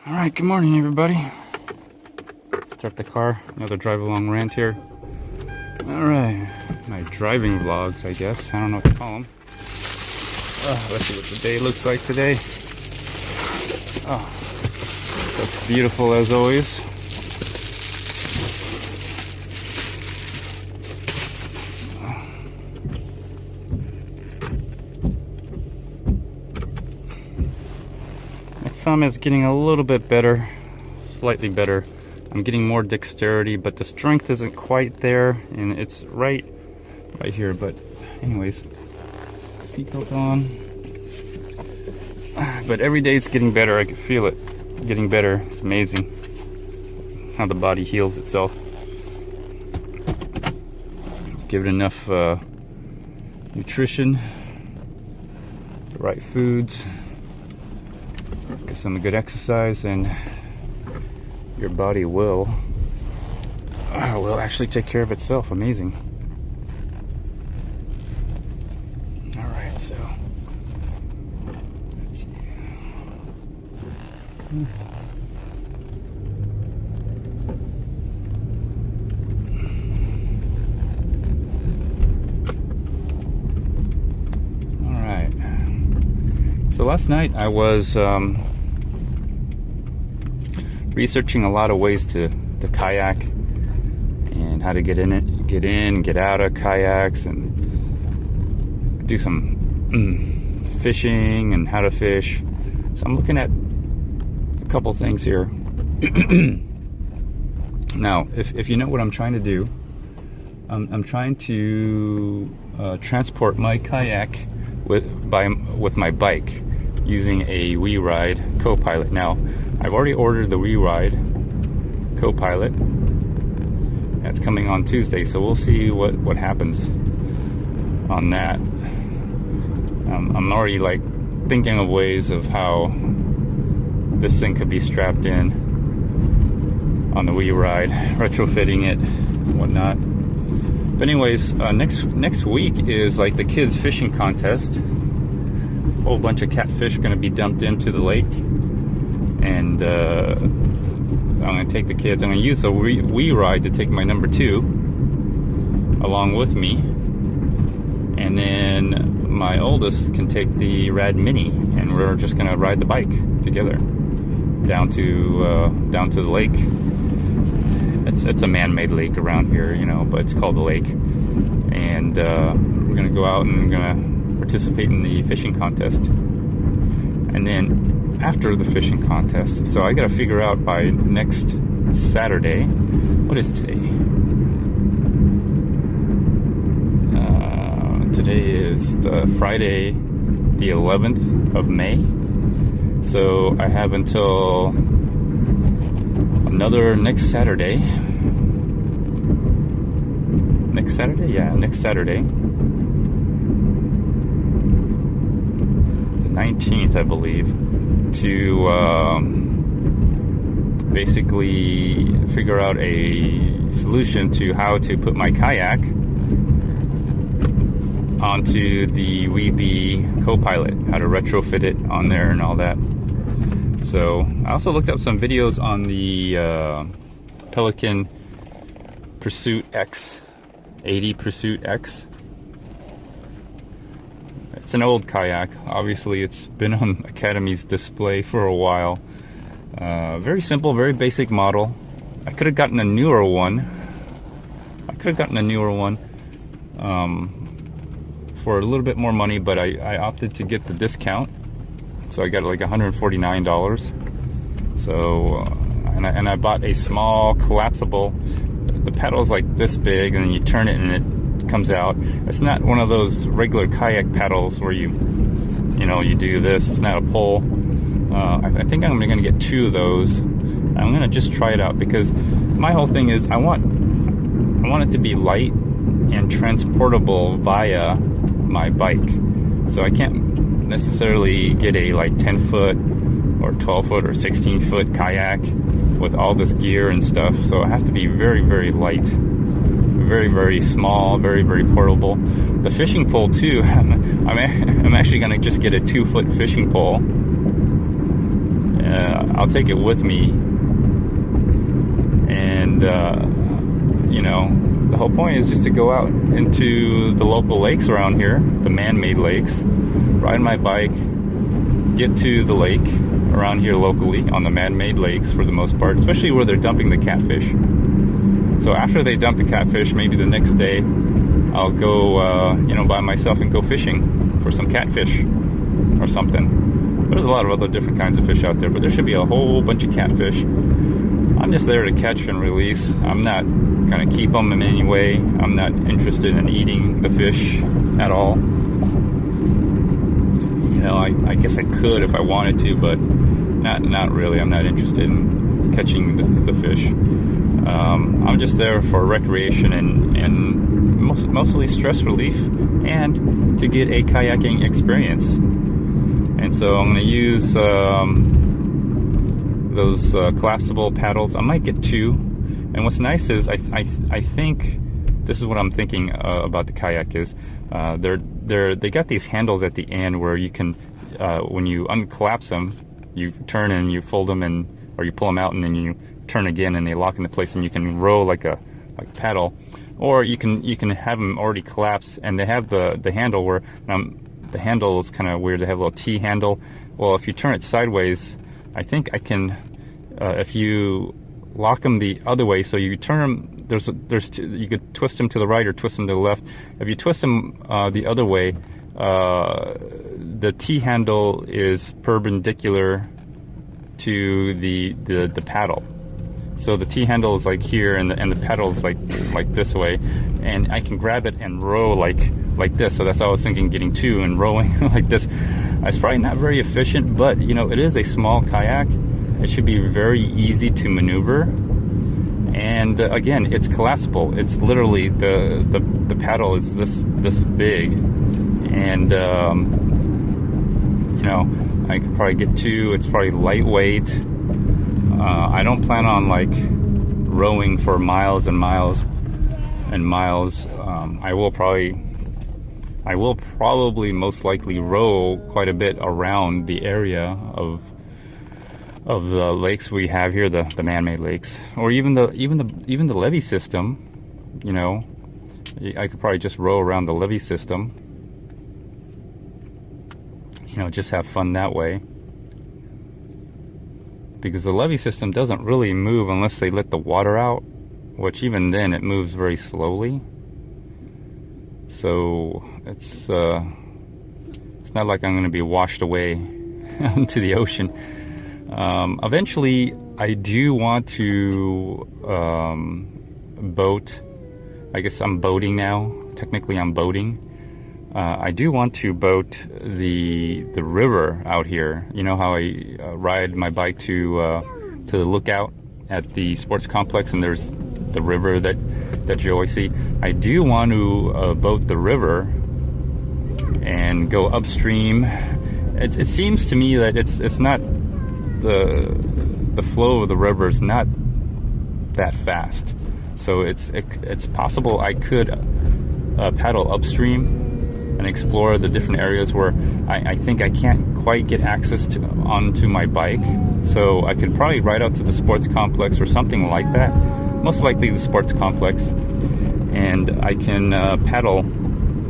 Alright, good morning everybody. Start the car, another drive along rant here. Alright, my driving vlogs, I guess. I don't know what to call them. Let's see what the day looks like today. Looks beautiful as always. My thumb is getting a little bit better, slightly better. I'm getting more dexterity, but the strength isn't quite there, and it's right here. But anyways, seatbelt on. But every day it's getting better. I can feel it getting better. It's amazing how the body heals itself. Give it enough nutrition, the right foods, get some good exercise, and your body will actually take care of itself. Amazing. All right, so let's see. All right. So last night I was researching a lot of ways to kayak and how to get in, get out of kayaks, and do some fishing and how to fish. So I'm looking at a couple things here. Now, if you know what I'm trying to do, I'm trying to transport my kayak with my bike using a WeRide co-pilot. Now, I've already ordered the WeRide co-pilot. That's coming on Tuesday, so we'll see what happens on that. I'm already like thinking of ways of how this thing could be strapped in on the WeRide, retrofitting it, whatnot. But anyways, next week is like the kids fishing contest. A whole bunch of catfish going to be dumped into the lake. And I'm going to take the kids. I'm going to use the WeRide to take my number 2 along with me, and then my oldest can take the Rad Mini, and we're just going to ride the bike together down to the lake. It's a man-made lake around here, you know, but it's called the lake. And we're going to go out and we're going to participate in the fishing contest. And then after the fishing contest, so I gotta figure out by next Saturday, what is today? Today is the Friday, the 11th of May. So I have until next Saturday. Next Saturday? Yeah, next Saturday. The 19th, I believe. To basically figure out a solution to how to put my kayak onto the Weebee co-pilot, how to retrofit it on there and all that. So I also looked up some videos on the Pelican Pursuit X, 80 Pursuit X. It's an old kayak. Obviously, it's been on Academy's display for a while. Very simple, very basic model. I could have gotten a newer one. For a little bit more money, but I opted to get the discount. So I got like $149. So, and I bought a small collapsible. The pedal's like this big, and then you turn it and it comes out. It's not one of those regular kayak paddles where you do this. It's not a pole. I think I'm gonna get 2 of those. I'm gonna just try it out because my whole thing is I want it to be light and transportable via my bike. So I can't necessarily get a like 10-foot or 12-foot or 16-foot kayak with all this gear and stuff. So I have to be very, very light. Very, very small, very, very portable. The fishing pole too, I'm actually going to just get a 2-foot fishing pole I'll take it with me. And you know, the whole point is just to go out into the local lakes around here, the man-made lakes, ride my bike, get to the lake around here locally on the man-made lakes for the most part, especially where they're dumping the catfish. So after they dump the catfish, maybe the next day I'll go you know, by myself and go fishing for some catfish or something. There's a lot of other different kinds of fish out there, but there should be a whole bunch of catfish. I'm just there to catch and release. I'm not gonna keep them in any way. I'm not interested in eating the fish at all. You know, I guess I could if I wanted to, but not really. I'm not interested in catching the fish. I'm just there for recreation and mostly stress relief, and to get a kayaking experience. And so I'm going to use those collapsible paddles. I might get two. And what's nice is I think this is what I'm thinking about the kayak is they got these handles at the end where you can when you uncollapse them, you turn and you fold them, and or you pull them out and then you turn again and they lock into place, and you can row like a paddle, or you can have them already collapse. And they have the handle where the handle is kind of weird. They have a little T handle. Well, if you turn it sideways, I think I can if you lock them the other way, so you turn them, there's two, you could twist them to the right or twist them to the left. If you twist them the other way, the T handle is perpendicular to the paddle. So the T handle is like here, and the paddle is like this way, and I can grab it and row like this. So that's how I was thinking, getting two and rowing like this. It's probably not very efficient, but you know, it is a small kayak. It should be very easy to maneuver, and again, it's collapsible. It's literally the paddle is this big, and you know, I could probably get two. It's probably lightweight. I don't plan on like rowing for miles and miles and miles. I will probably most likely row quite a bit around the area of the lakes we have here, the man-made lakes, or even the levee system. You know, I could probably just row around the levee system. You know, just have fun that way. Because the levee system doesn't really move unless they let the water out, which even then it moves very slowly. So it's not like I'm going to be washed away into the ocean. Eventually, I do want to boat. I guess I'm boating now. Technically, I'm boating. I do want to boat the river out here. You know how I ride my bike to the lookout at the sports complex, and there's the river that you always see. I do want to boat the river and go upstream. It seems to me that it's not the flow of the river is not that fast, so it's possible I could paddle upstream and explore the different areas where I think I can't quite get access onto my bike. So I could probably ride out to the sports complex or something like that, most likely the sports complex, and I can paddle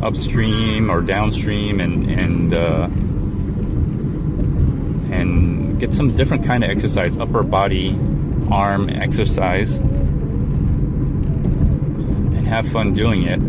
upstream or downstream and get some different kind of exercise, upper body, arm exercise, and have fun doing it.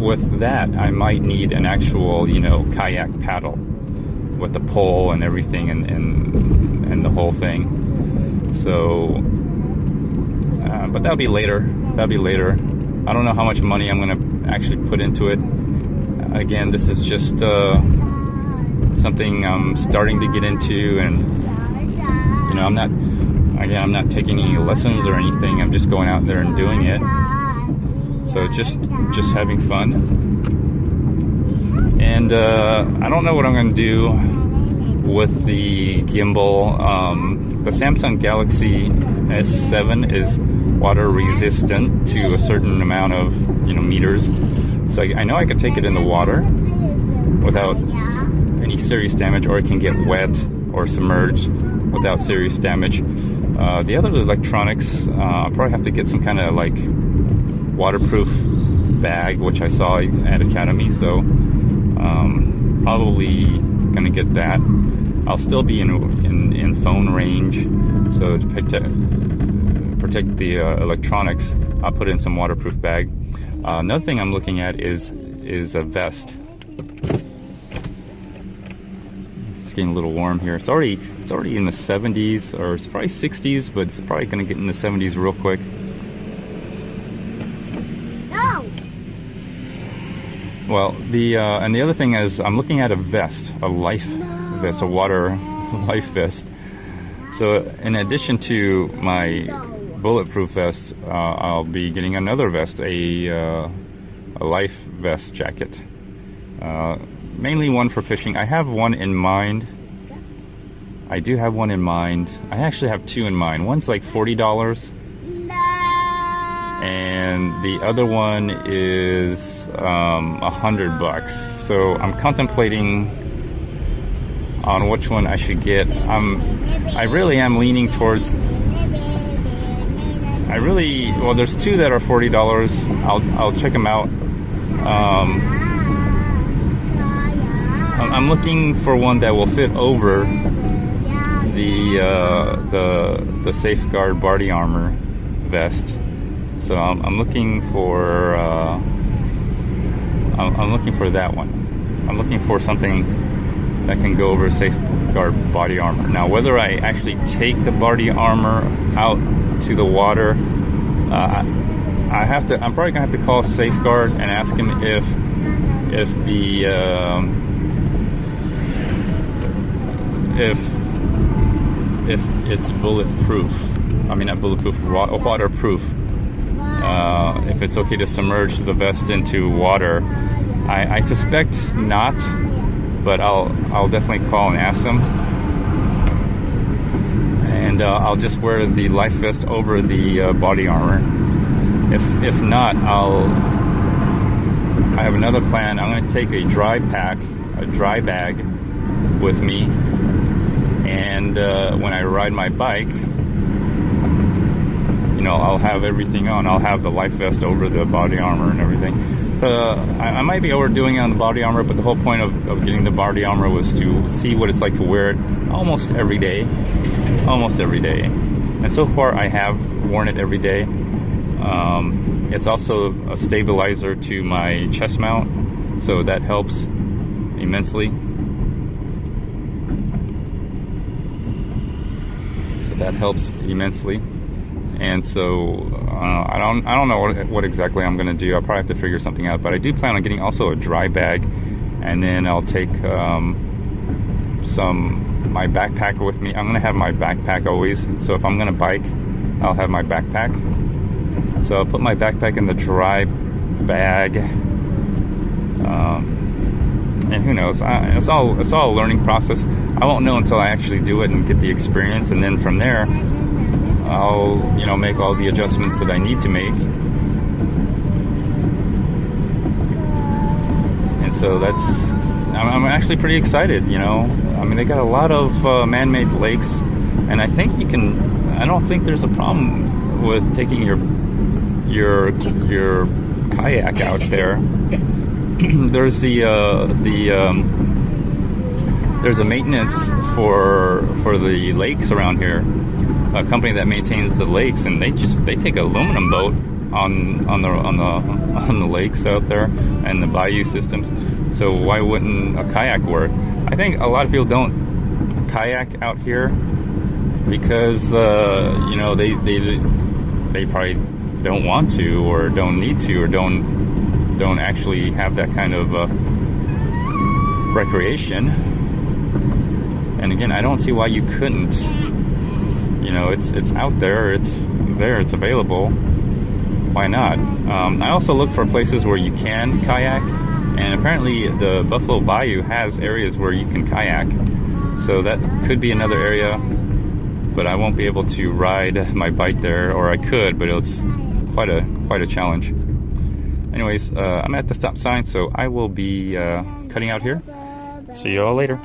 With that, I might need an actual, you know, kayak paddle with the pole and everything, and the whole thing. So, but that'll be later. I don't know how much money I'm going to actually put into it. Again, this is just something I'm starting to get into, and you know, I'm not taking any lessons or anything. I'm just going out there and doing it. So just having fun. And I don't know what I'm going to do with the gimbal. The Samsung Galaxy S7 is water resistant to a certain amount of, you know, meters. So I know I could take it in the water without any serious damage, or it can get wet or submerged. without serious damage. The other electronics, I'll probably have to get some kind of like waterproof bag, which I saw at Academy, so probably gonna get that. I'll still be in phone range, so to protect the electronics, I'll put in some waterproof bag. Another thing I'm looking at is a vest. It's getting a little warm here. It's already in the 70s, or it's probably 60s, but it's probably gonna get in the 70s real quick. No. Well, and the other thing is I'm looking at a vest, a life vest, a water life vest. So in addition to my bulletproof vest, I'll be getting another vest, a life vest jacket. Mainly one for fishing. I have one in mind. I do have one in mind. I actually have two in mind. One's like $40, and the other one is $100. So I'm contemplating on which one I should get. I really am leaning towards. Well, there's two that are $40. I'll check them out. I'm looking for one that will fit over the Safeguard body armor vest. So I'm looking for that one. I'm looking for something that can go over Safeguard body armor. Now, whether I actually take the body armor out to the water, I'm probably gonna have to call Safeguard and ask him if it's bulletproof. I mean, not bulletproof, waterproof. If it's okay to submerge the vest into water. I suspect not, but I'll definitely call and ask them. And I'll just wear the life vest over the body armor. If not, I have another plan. I'm going to take a dry bag with me, and when I ride my bike, I'll have everything on. I'll have the life vest over the body armor and everything. I might be overdoing it on the body armor, but the whole point of getting the body armor was to see what it's like to wear it almost every day. And so far I have worn it every day. It's also a stabilizer to my chest mount, so that helps immensely. And so I don't know what exactly I'm gonna do. I'll probably have to figure something out, but I do plan on getting also a dry bag, and then I'll take my backpack with me. I'm gonna have my backpack always, so if I'm gonna bike, I'll have my backpack. So I'll put my backpack in the dry bag, and who knows, it's all a learning process. I won't know until I actually do it and get the experience, and then from there I'll make all the adjustments that I need to make. And so I'm actually pretty excited. I mean, they got a lot of man-made lakes, and I don't think there's a problem with taking your kayak out there. There's there's a maintenance for the lakes around here, a company that maintains the lakes, and they take an aluminum boat on the lakes out there and the bayou systems. So why wouldn't a kayak work? I think a lot of people don't kayak out here because they probably don't want to, or don't need to, or don't actually have that kind of recreation. And again, I don't see why you couldn't. It's out there, it's available. Why not? I also look for places where you can kayak, and apparently the Buffalo Bayou has areas where you can kayak. So that could be another area, but I won't be able to ride my bike there, or I could, but it's quite a challenge. Anyways, I'm at the stop sign, so I will be cutting out here. See you all later.